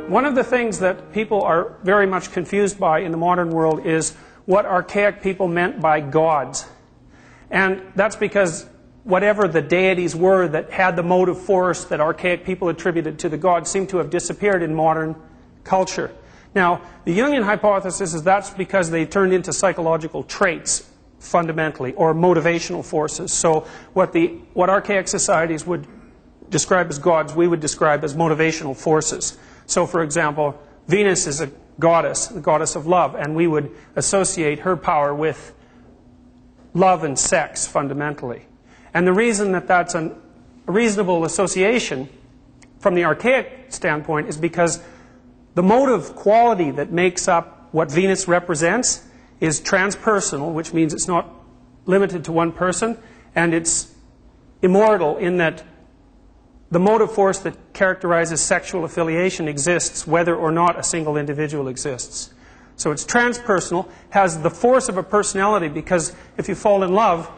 One of the things that people are very much confused by in the modern world is what archaic people meant by gods. And that's because whatever the deities were that had the motive force that archaic people attributed to the gods seem to have disappeared in modern culture. Now, the Jungian hypothesis is that's because they turned into psychological traits, fundamentally, or motivational forces. So what archaic societies would describe as gods, we would describe as motivational forces. So, for example, Venus is a goddess, the goddess of love, and we would associate her power with love and sex, fundamentally. And the reason that that's a reasonable association from the archaic standpoint is because the motive quality that makes up what Venus represents is transpersonal, which means it's not limited to one person, and it's immortal in that the motive force that characterizes sexual affiliation exists whether or not a single individual exists. So it's transpersonal, has the force of a personality, because if you fall in love,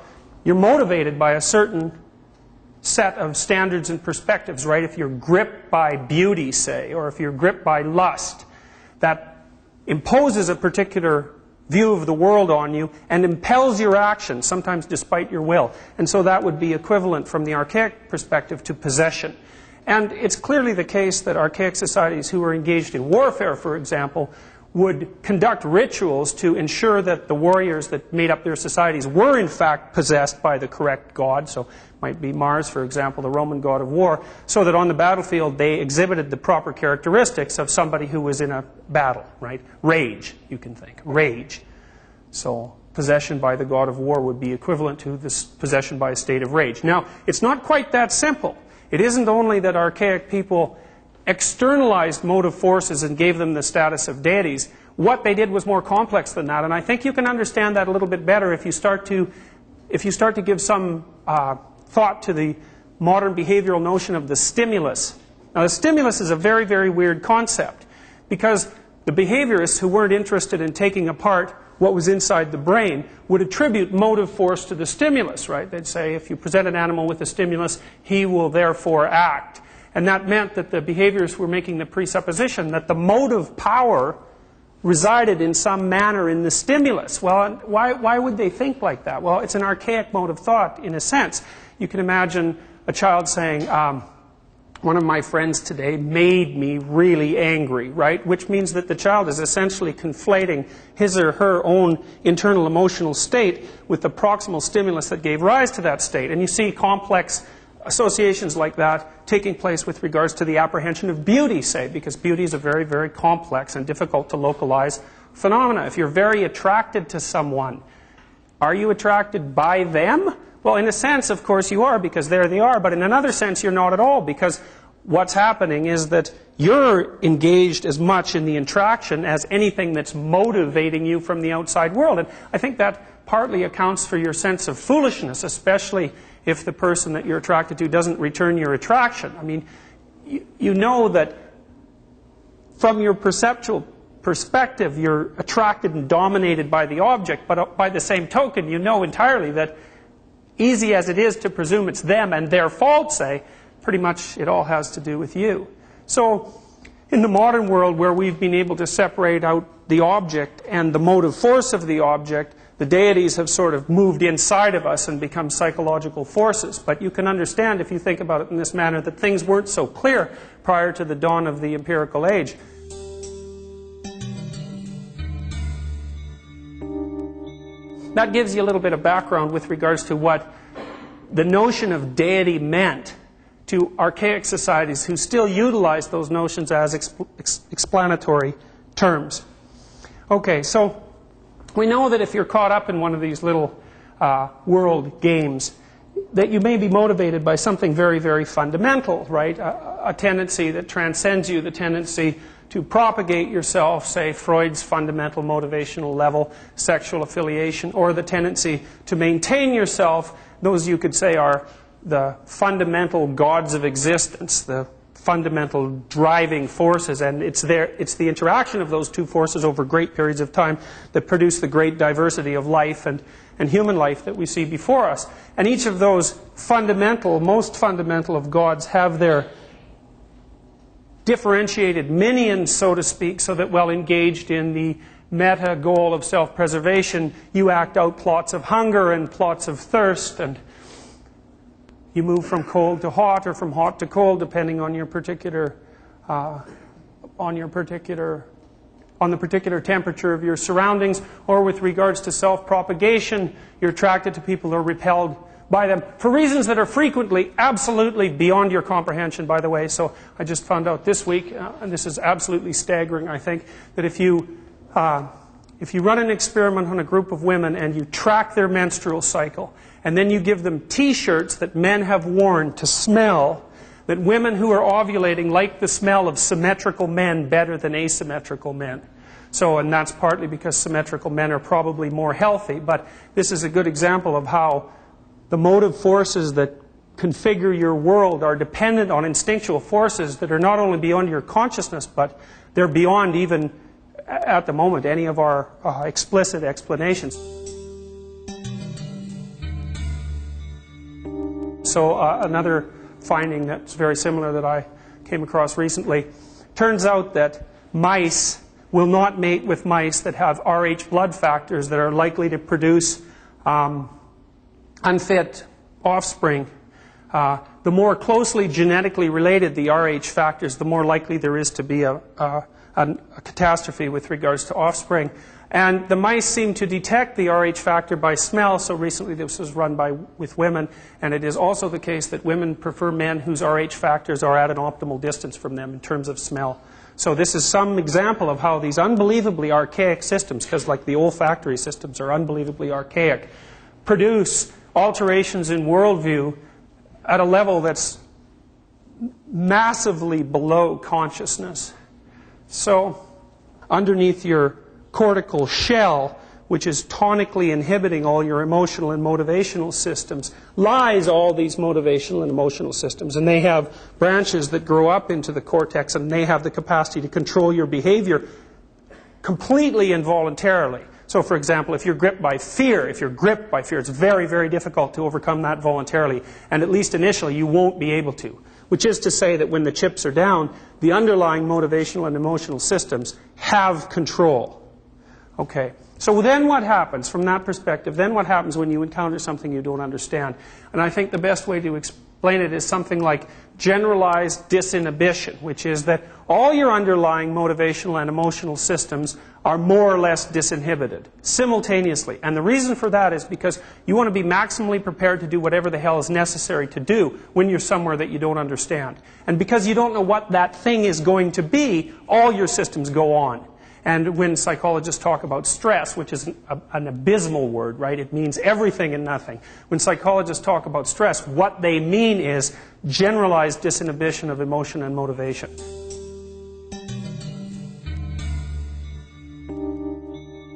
you're motivated by a certain set of standards and perspectives, right? If you're gripped by beauty, say, or if you're gripped by lust, that imposes a particular view of the world on you and impels your action, sometimes despite your will. And so that would be equivalent from the archaic perspective to possession. And it's clearly the case that archaic societies who were engaged in warfare, for example, would conduct rituals to ensure that the warriors that made up their societies were in fact possessed by the correct god. So it might be Mars, for example, the Roman god of war, so that on the battlefield they exhibited the proper characteristics of somebody who was in a battle, right? Rage, you can think. Rage. So possession by the god of war would be equivalent to this possession by a state of rage. Now, it's not quite that simple. It isn't only that archaic people externalized motive forces and gave them the status of deities. What they did was more complex than that, and I think you can understand that a little bit better if you start to give some thought to the modern behavioral notion of the stimulus. Now, the stimulus is a very, very weird concept, because the behaviorists who weren't interested in taking apart what was inside the brain would attribute motive force to the stimulus, right? They'd say, if you present an animal with a stimulus, he will therefore act. And that meant that the behaviorists were making the presupposition that the motive power resided in some manner in the stimulus. Well, why would they think like that? Well, it's an archaic mode of thought, in a sense. You can imagine a child saying, one of my friends today made me really angry, right? Which means that the child is essentially conflating his or her own internal emotional state with the proximal stimulus that gave rise to that state. And you see complex associations like that taking place with regards to the apprehension of beauty, say, because beauty is a very, very complex and difficult to localize phenomena. If you're very attracted to someone, are you attracted by them? Well, in a sense, of course, you are, because there they are. But in another sense, you're not at all, because what's happening is that you're engaged as much in the attraction as anything that's motivating you from the outside world. And I think that partly accounts for your sense of foolishness, especially if the person that you're attracted to doesn't return your attraction. I mean, you know that from your perceptual perspective, you're attracted and dominated by the object, but by the same token, you know entirely that, easy as it is to presume it's them and their fault, say, pretty much it all has to do with you. So, in the modern world where we've been able to separate out the object and the motive force of the object, the deities have sort of moved inside of us and become psychological forces. But you can understand, if you think about it in this manner, that things weren't so clear prior to the dawn of the empirical age. That gives you a little bit of background with regards to what the notion of deity meant to archaic societies who still utilize those notions as explanatory terms. Okay, so we know that if you're caught up in one of these little world games, that you may be motivated by something very, very fundamental, right? A tendency that transcends you, the tendency to propagate yourself, say Freud's fundamental motivational level, sexual affiliation, or the tendency to maintain yourself. Those, you could say, are the fundamental gods of existence, the fundamental driving forces, and it's the interaction of those two forces over great periods of time that produce the great diversity of life and human life that we see before us. And each of those fundamental, most fundamental of gods have their differentiated minions, so to speak, so that while engaged in the meta goal of self-preservation, you act out plots of hunger and plots of thirst, and you move from cold to hot or from hot to cold, depending on your particular, on the particular temperature of your surroundings. Or with regards to self-propagation, you're attracted to people or repelled by them for reasons that are frequently absolutely beyond your comprehension, by the way. So I just found out this week, and this is absolutely staggering, I think, that if you run an experiment on a group of women and you track their menstrual cycle, and then you give them T-shirts that men have worn to smell, that women who are ovulating like the smell of symmetrical men better than asymmetrical men. So, and that's partly because symmetrical men are probably more healthy, but this is a good example of how the motive forces that configure your world are dependent on instinctual forces that are not only beyond your consciousness, but they're beyond even, at the moment, any of our explicit explanations. So another finding that's very similar that I came across recently, turns out that mice will not mate with mice that have Rh blood factors that are likely to produce unfit offspring. The more closely genetically related the Rh factors, the more likely there is to be a catastrophe with regards to offspring. And the mice seem to detect the Rh factor by smell, so recently this was run with women, and it is also the case that women prefer men whose Rh factors are at an optimal distance from them in terms of smell. So this is some example of how these unbelievably archaic systems, because like the olfactory systems are unbelievably archaic, produce alterations in worldview at a level that's massively below consciousness. So underneath your cortical shell, which is tonically inhibiting all your emotional and motivational systems, lies all these motivational and emotional systems. And they have branches that grow up into the cortex, and they have the capacity to control your behavior completely involuntarily. So, for example, if you're gripped by fear, it's very, very difficult to overcome that voluntarily. And at least initially, you won't be able to. Which is to say that when the chips are down, the underlying motivational and emotional systems have control. Okay, so then what happens from that perspective? Then what happens when you encounter something you don't understand? And I think the best way to explain it is something like generalized disinhibition, which is that all your underlying motivational and emotional systems are more or less disinhibited simultaneously. And the reason for that is because you want to be maximally prepared to do whatever the hell is necessary to do when you're somewhere that you don't understand. And because you don't know what that thing is going to be, all your systems go on. And when psychologists talk about stress, which is an abysmal word, right? It means everything and nothing. When psychologists talk about stress, what they mean is generalized disinhibition of emotion and motivation.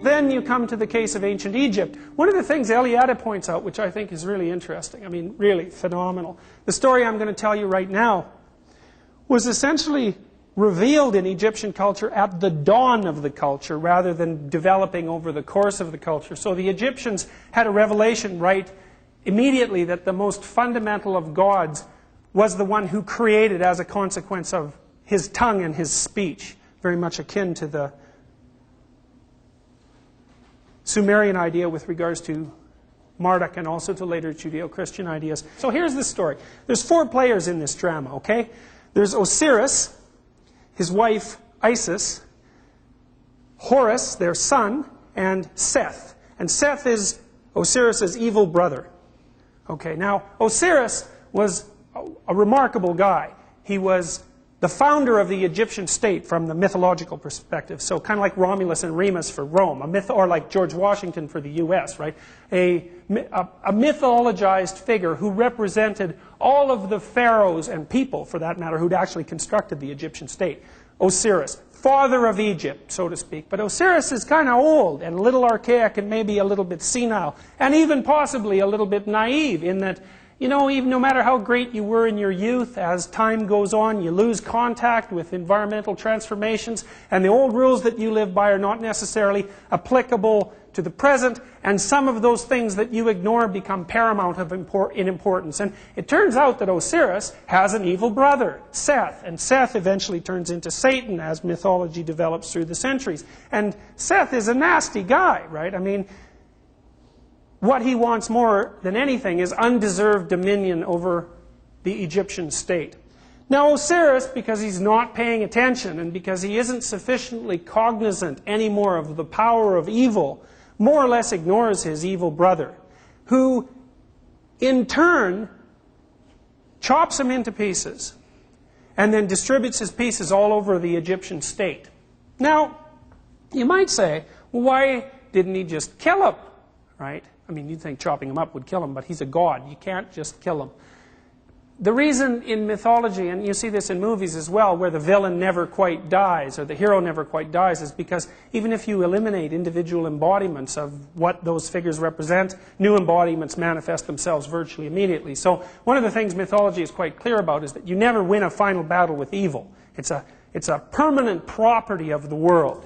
Then you come to the case of ancient Egypt. One of the things Eliade points out, which I think is really interesting, I mean, really phenomenal. The story I'm going to tell you right now was essentially revealed in Egyptian culture at the dawn of the culture rather than developing over the course of the culture. So the Egyptians had a revelation right immediately that the most fundamental of gods was the one who created as a consequence of his tongue and his speech, very much akin to the Sumerian idea with regards to Marduk and also to later Judeo-Christian ideas. So here's the story. There's 4 players in this drama, okay? There's Osiris, his wife Isis, Horus, their son, and Seth. And Seth is Osiris' evil brother. Okay, now Osiris was a remarkable guy. He was the founder of the Egyptian state from the mythological perspective. So kind of like Romulus and Remus for Rome, or like George Washington for the US, right? A mythologized figure who represented all of the pharaohs and people, for that matter, who'd actually constructed the Egyptian state. Osiris, father of Egypt, so to speak. But Osiris is kind of old and a little archaic and maybe a little bit senile, and even possibly a little bit naive in that, you know, even no matter how great you were in your youth, as time goes on, you lose contact with environmental transformations, and the old rules that you live by are not necessarily applicable to the present, and some of those things that you ignore become paramount in importance. And it turns out that Osiris has an evil brother, Seth, and Seth eventually turns into Satan as mythology develops through the centuries. And Seth is a nasty guy, right? I mean, what he wants more than anything is undeserved dominion over the Egyptian state. Now Osiris, because he's not paying attention and because he isn't sufficiently cognizant anymore of the power of evil, more or less ignores his evil brother, who in turn chops him into pieces and then distributes his pieces all over the Egyptian state. Now, you might say, well, why didn't he just kill him, right? I mean, you'd think chopping him up would kill him, but he's a god. You can't just kill him. The reason in mythology, and you see this in movies as well, where the villain never quite dies, or the hero never quite dies, is because even if you eliminate individual embodiments of what those figures represent, new embodiments manifest themselves virtually immediately. So one of the things mythology is quite clear about is that you never win a final battle with evil. It's a permanent property of the world.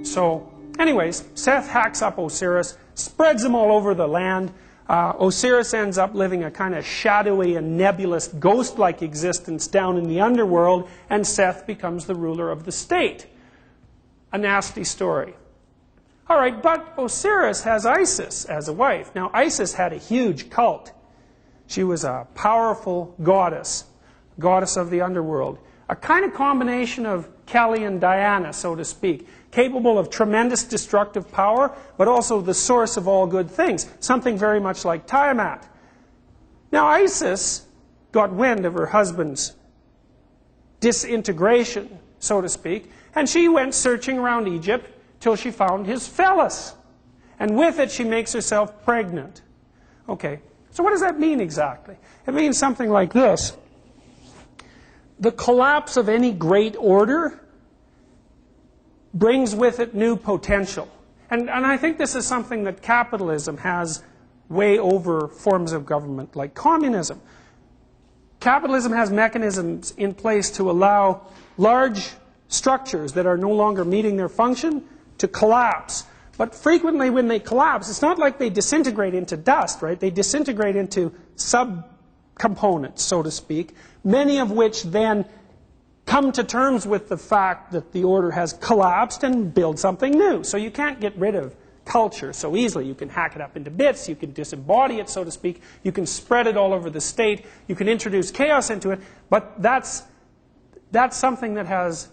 So, anyways, Seth hacks up Osiris, spreads him all over the land. Osiris ends up living a kind of shadowy and nebulous ghost-like existence down in the underworld, and Seth becomes the ruler of the state. A nasty story. All right, but Osiris has Isis as a wife. Now, Isis had a huge cult. She was a powerful goddess of the underworld. A kind of combination of Kelly and Diana, so to speak, capable of tremendous destructive power, but also the source of all good things, something very much like Tiamat. Now Isis got wind of her husband's disintegration, so to speak, and she went searching around Egypt till she found his phallus. And with it she makes herself pregnant. Okay, so what does that mean exactly? It means something like this. The collapse of any great order brings with it new potential. And I think this is something that capitalism has way over forms of government like communism. Capitalism has mechanisms in place to allow large structures that are no longer meeting their function to collapse. But frequently when they collapse, it's not like they disintegrate into dust, right? They disintegrate into subcomponents, so to speak, many of which then come to terms with the fact that the order has collapsed and build something new. So you can't get rid of culture so easily. You can hack it up into bits, you can disembody it, so to speak, you can spread it all over the state, you can introduce chaos into it, but that's something that has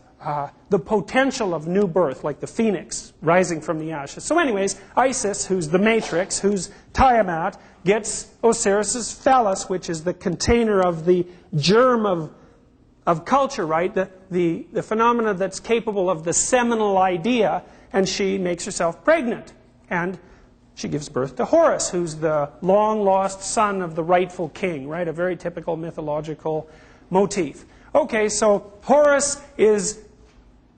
the potential of new birth, like the phoenix rising from the ashes. So anyways, Isis, who's the matrix, who's Tiamat, gets Osiris's phallus, which is the container of the germ of culture, right? The phenomena that's capable of the seminal idea, and she makes herself pregnant. And she gives birth to Horus, who's the long-lost son of the rightful king, right? A very typical mythological motif. Okay, so Horus is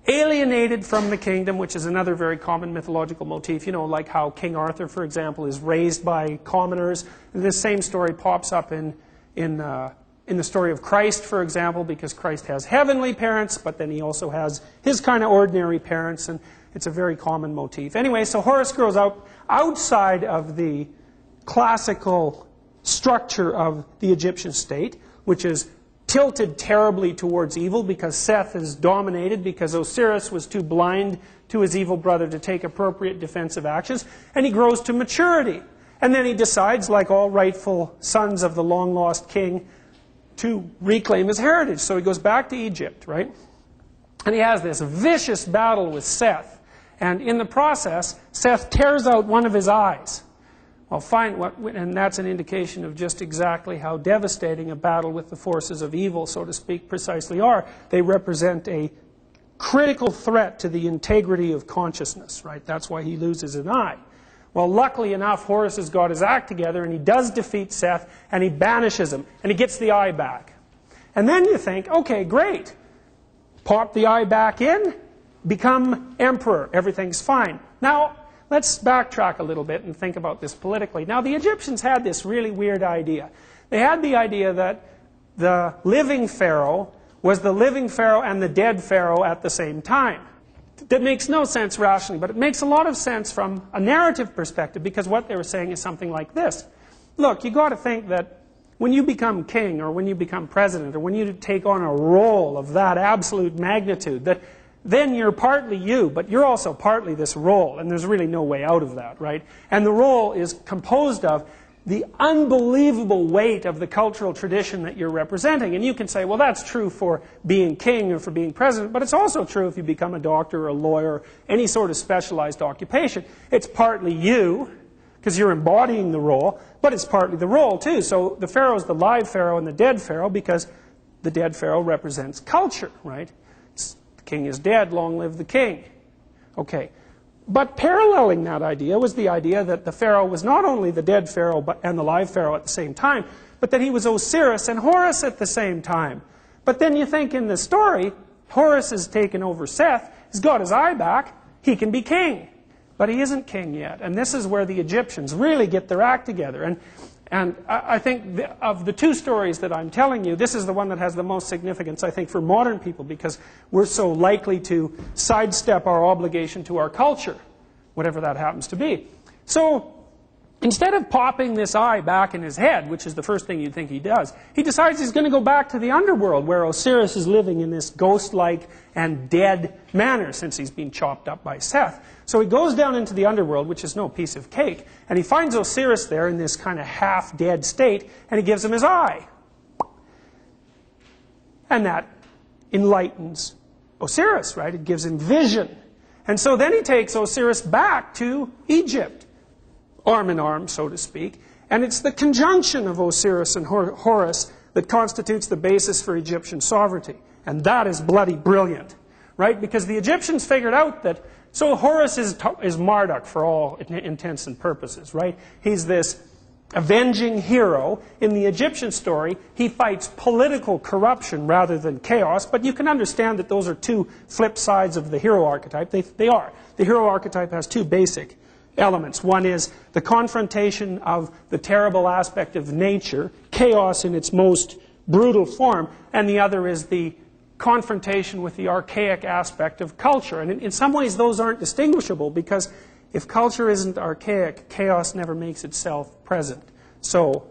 alienated from the kingdom, which is another very common mythological motif. You know, like how King Arthur, for example, is raised by commoners. This same story pops up in the story of Christ, for example, because Christ has heavenly parents, but then he also has his kind of ordinary parents, and it's a very common motif. Anyway, so Horus grows up outside of the classical structure of the Egyptian state, which is tilted terribly towards evil because Seth is dominated, because Osiris was too blind to his evil brother to take appropriate defensive actions, and he grows to maturity. And then he decides, like all rightful sons of the long-lost king, to reclaim his heritage. So he goes back to Egypt, right? And he has this vicious battle with Seth. And in the process, Seth tears out one of his eyes. Well, fine, and that's an indication of just exactly how devastating a battle with the forces of evil, so to speak, precisely are. They represent a critical threat to the integrity of consciousness, right? That's why he loses an eye. Well, luckily enough, Horus has got his act together, and he does defeat Seth, and he banishes him, and he gets the eye back. And then you think, okay, great. Pop the eye back in, become emperor, everything's fine. Now, let's backtrack a little bit and think about this politically. Now, the Egyptians had this really weird idea. They had the idea that the living pharaoh was the living pharaoh and the dead pharaoh at the same time. That makes no sense rationally, but it makes a lot of sense from a narrative perspective, because what they were saying is something like this. Look, you got to think that when you become king, or when you become president, or when you take on a role of that absolute magnitude, that then you're partly you, but you're also partly this role, and there's really no way out of that, right? And the role is composed of the unbelievable weight of the cultural tradition that you're representing. And you can say, well, that's true for being king or for being president, but it's also true if you become a doctor or a lawyer or any sort of specialized occupation. It's partly you, because you're embodying the role, but it's partly the role too. So the pharaoh is the live pharaoh and the dead pharaoh, because the dead pharaoh represents culture, right? The king is dead, long live the king. Okay. But paralleling that idea was the idea that the pharaoh was not only the dead pharaoh and the live pharaoh at the same time, but that he was Osiris and Horus at the same time. But then you think in the story, Horus has taken over Seth, he's got his eye back, he can be king. But he isn't king yet. And this is where the Egyptians really get their act together. And I think of the two stories that I'm telling you, this is the one that has the most significance, I think, for modern people, because we're so likely to sidestep our obligation to our culture, whatever that happens to be. So instead of popping this eye back in his head, which is the first thing you'd think he does, he decides he's going to go back to the underworld, where Osiris is living in this ghost-like and dead manner since he's been chopped up by Seth. So he goes down into the underworld, which is no piece of cake, and he finds Osiris there in this kind of half-dead state, and he gives him his eye. And that enlightens Osiris, right? It gives him vision. And so then he takes Osiris back to Egypt, arm in arm, so to speak, and it's the conjunction of Osiris and Horus that constitutes the basis for Egyptian sovereignty. And that is bloody brilliant, right? Because the Egyptians figured out that, so Horus is Marduk for all intents and purposes, right? He's this avenging hero. In the Egyptian story, he fights political corruption rather than chaos, but you can understand that those are two flip sides of the hero archetype. They are. The hero archetype has two basic elements. One is the confrontation of the terrible aspect of nature, chaos in its most brutal form, and the other is the confrontation with the archaic aspect of culture. And in some ways those aren't distinguishable, because if culture isn't archaic, chaos never makes itself present. So,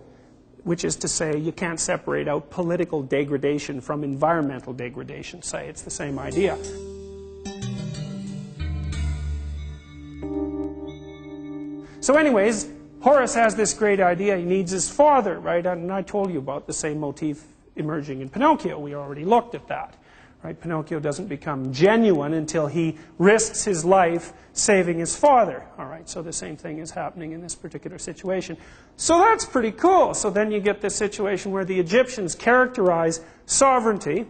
which is to say, you can't separate out political degradation from environmental degradation, say. It's the same idea. So anyways, Horus has this great idea. He needs his father, right? And I told you about the same motif emerging in Pinocchio. We already looked at that, right? Pinocchio doesn't become genuine until he risks his life saving his father. All right, so the same thing is happening in this particular situation. So that's pretty cool. So then you get this situation where the Egyptians characterize sovereignty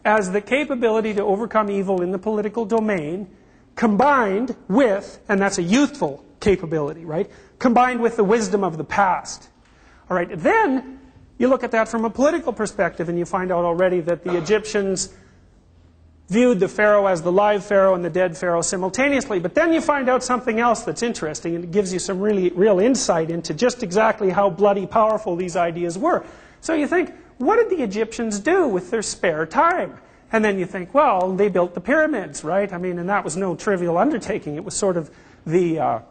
as the capability to overcome evil in the political domain, combined with, and that's a youthful capability, right? Combined with the wisdom of the past. All right, then you look at that from a political perspective, and you find out already that the Egyptians viewed the pharaoh as the live pharaoh and the dead pharaoh simultaneously. But then you find out something else that's interesting, and it gives you some real insight into just exactly how bloody powerful these ideas were. So you think, what did the Egyptians do with their spare time? And then you think, well, they built the pyramids, right? I mean, and that was no trivial undertaking. It was sort of the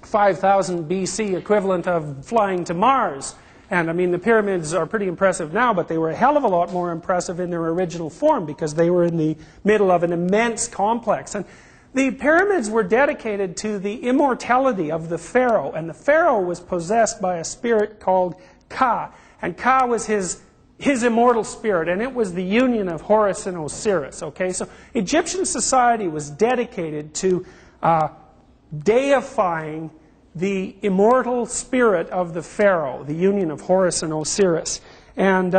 5000 BC equivalent of flying to Mars. And I mean, the pyramids are pretty impressive now, but they were a hell of a lot more impressive in their original form, because they were in the middle of an immense complex. And the pyramids were dedicated to the immortality of the pharaoh, and the pharaoh was possessed by a spirit called Ka. And Ka was his immortal spirit, and it was the union of Horus and Osiris. Okay, so Egyptian society was dedicated to deifying the immortal spirit of the pharaoh, the union of Horus and Osiris. And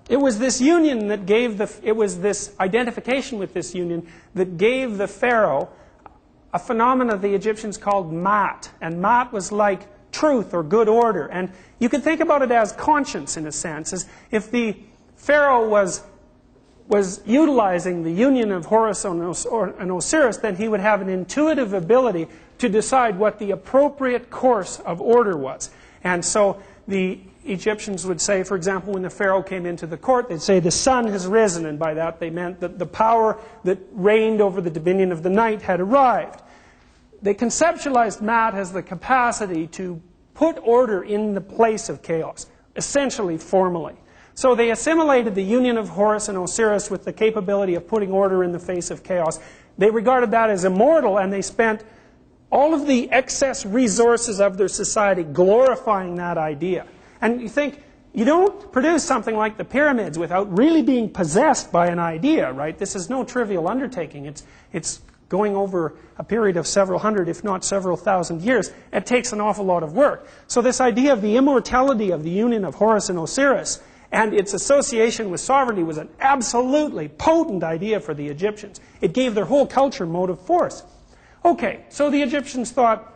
it was this union that gave it was this identification with this union that gave the pharaoh a phenomenon the Egyptians called mat. And mat was like truth or good order. And you can think about it as conscience, in a sense. As if the pharaoh was was utilizing the union of Horus and Osiris, then he would have an intuitive ability to decide what the appropriate course of order was. And so the Egyptians would say, for example, when the pharaoh came into the court, they'd say, the sun has risen, and by that they meant that the power that reigned over the dominion of the night had arrived. They conceptualized Maat as the capacity to put order in the place of chaos, essentially formally. So they assimilated the union of Horus and Osiris with the capability of putting order in the face of chaos. They regarded that as immortal, and they spent all of the excess resources of their society glorifying that idea. And you think, you don't produce something like the pyramids without really being possessed by an idea, right? This is no trivial undertaking. It's going over a period of several hundred, if not several thousand years. It takes an awful lot of work. So this idea of the immortality of the union of Horus and Osiris and its association with sovereignty was an absolutely potent idea for the Egyptians. It gave their whole culture motive force. Okay, so the Egyptians thought,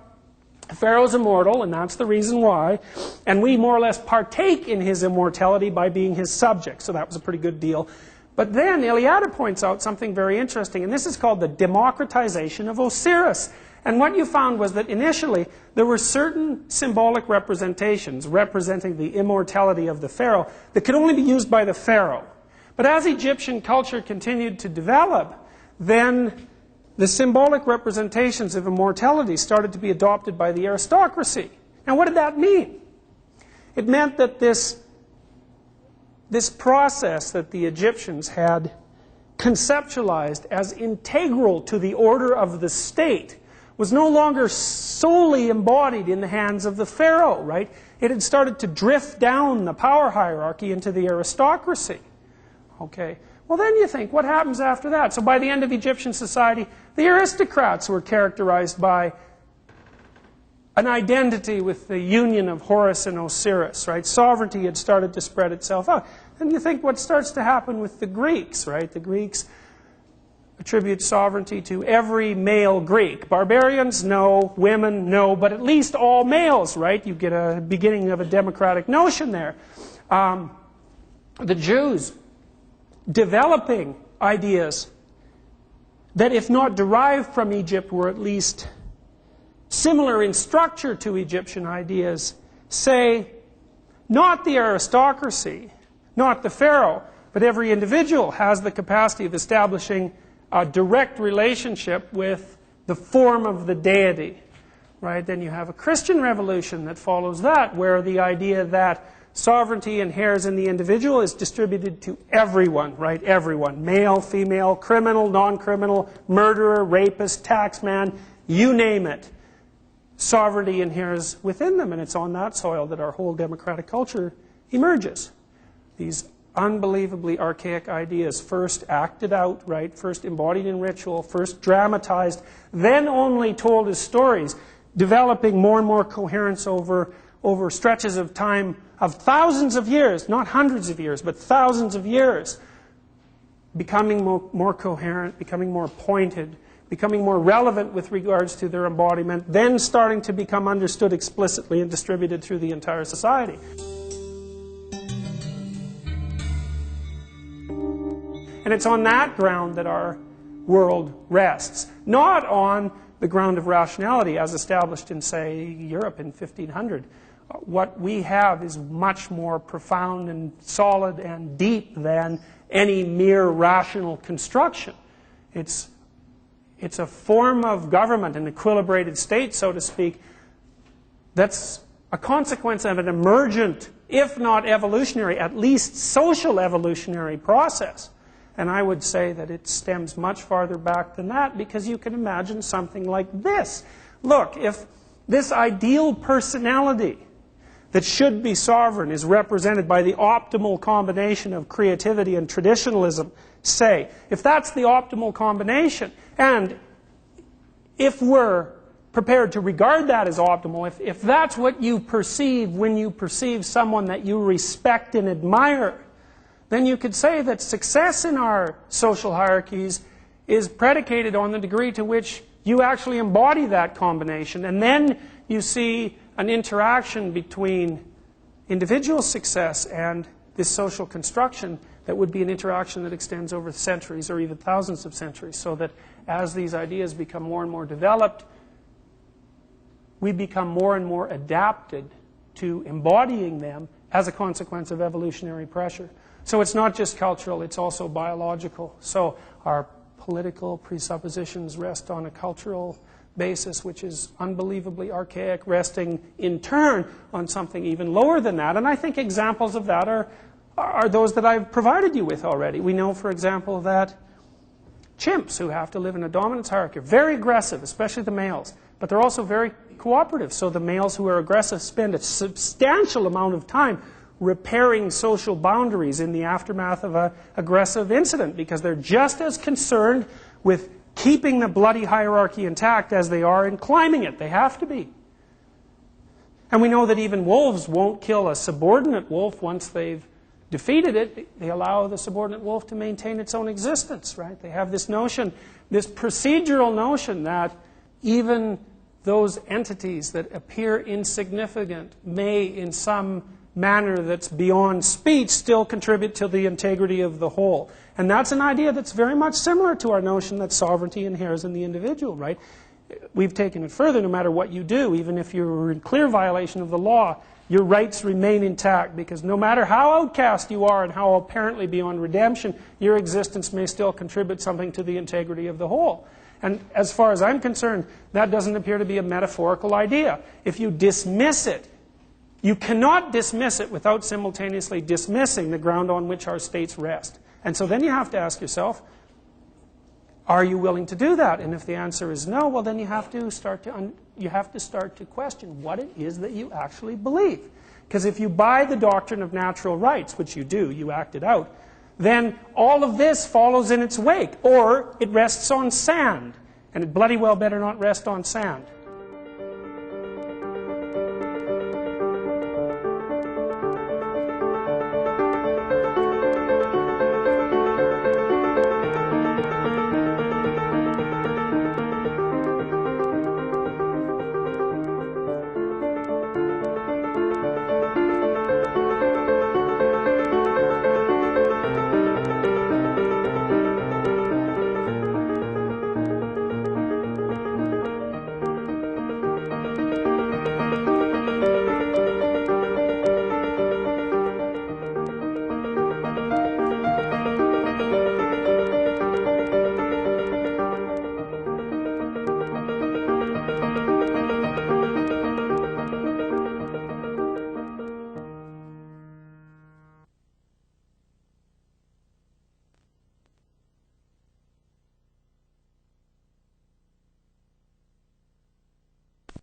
Pharaoh's immortal, and that's the reason why, and we more or less partake in his immortality by being his subjects, so that was a pretty good deal. But then Eliade points out something very interesting, and this is called the democratization of Osiris. And what you found was that initially there were certain symbolic representations representing the immortality of the pharaoh that could only be used by the pharaoh. But as Egyptian culture continued to develop, then the symbolic representations of immortality started to be adopted by the aristocracy. Now, what did that mean? It meant that this process that the Egyptians had conceptualized as integral to the order of the state was no longer solely embodied in the hands of the pharaoh, right? It had started to drift down the power hierarchy into the aristocracy. Okay. Well, then you think, what happens after that? So by the end of Egyptian society, the aristocrats were characterized by an identity with the union of Horus and Osiris, right? Sovereignty had started to spread itself out. Then you think, what starts to happen with the Greeks, right? The Greeks attribute sovereignty to every male Greek. Barbarians, no. Women, no. But at least all males, right? You get a beginning of a democratic notion there. The Jews, developing ideas that, if not derived from Egypt, were at least similar in structure to Egyptian ideas, say, not the aristocracy, not the pharaoh, but every individual has the capacity of establishing a direct relationship with the form of the deity, right? Then you have a Christian revolution that follows that, where the idea that sovereignty inheres in the individual is distributed to everyone, right? Everyone. Male, female, criminal, non-criminal, murderer, rapist, taxman, you name it. Sovereignty inheres within them, and it's on that soil that our whole democratic culture emerges. These unbelievably archaic ideas, first acted out, right? First embodied in ritual, first dramatized, then only told as stories, developing more and more coherence over stretches of time of thousands of years, not hundreds of years, but thousands of years, becoming more coherent, becoming more pointed, becoming more relevant with regards to their embodiment, then starting to become understood explicitly and distributed through the entire society. And it's on that ground that our world rests, not on the ground of rationality as established in, say, Europe in 1500. What we have is much more profound and solid and deep than any mere rational construction. It's a form of government, an equilibrated state, so to speak, that's a consequence of an emergent, if not evolutionary, at least social evolutionary process. And I would say that it stems much farther back than that, because you can imagine something like this. Look, if this ideal personality that should be sovereign is represented by the optimal combination of creativity and traditionalism, say, if that's the optimal combination, and if we're prepared to regard that as optimal, if that's what you perceive when you perceive someone that you respect and admire, then you could say that success in our social hierarchies is predicated on the degree to which you actually embody that combination. And then you see an interaction between individual success and this social construction that would be an interaction that extends over centuries or even thousands of centuries, so that as these ideas become more and more developed, we become more and more adapted to embodying them as a consequence of evolutionary pressure. So it's not just cultural, it's also biological. So our political presuppositions rest on a cultural basis, which is unbelievably archaic, resting in turn on something even lower than that. And I think examples of that are those that I've provided you with already. We know, for example, that chimps who have to live in a dominance hierarchy are very aggressive, especially the males, but they're also very cooperative. So the males who are aggressive spend a substantial amount of time repairing social boundaries in the aftermath of an aggressive incident, because they're just as concerned with keeping the bloody hierarchy intact as they are in climbing it. They have to be. And we know that even wolves won't kill a subordinate wolf once they've defeated it. They allow the subordinate wolf to maintain its own existence, right? They have this notion, this procedural notion that even those entities that appear insignificant may, in some manner that's beyond speech, still contribute to the integrity of the whole. And that's an idea that's very much similar to our notion that sovereignty inheres in the individual, right? We've taken it further. No matter what you do, even if you're in clear violation of the law, your rights remain intact, because no matter how outcast you are and how apparently beyond redemption, your existence may still contribute something to the integrity of the whole. And as far as I'm concerned, that doesn't appear to be a metaphorical idea. If you dismiss it, you cannot dismiss it without simultaneously dismissing the ground on which our states rest. And so then you have to ask yourself, are you willing to do that? And if the answer is no, well, then you have to start to question what it is that you actually believe. Because if you buy the doctrine of natural rights, which you do, you act it out, then all of this follows in its wake, or it rests on sand. And it bloody well better not rest on sand.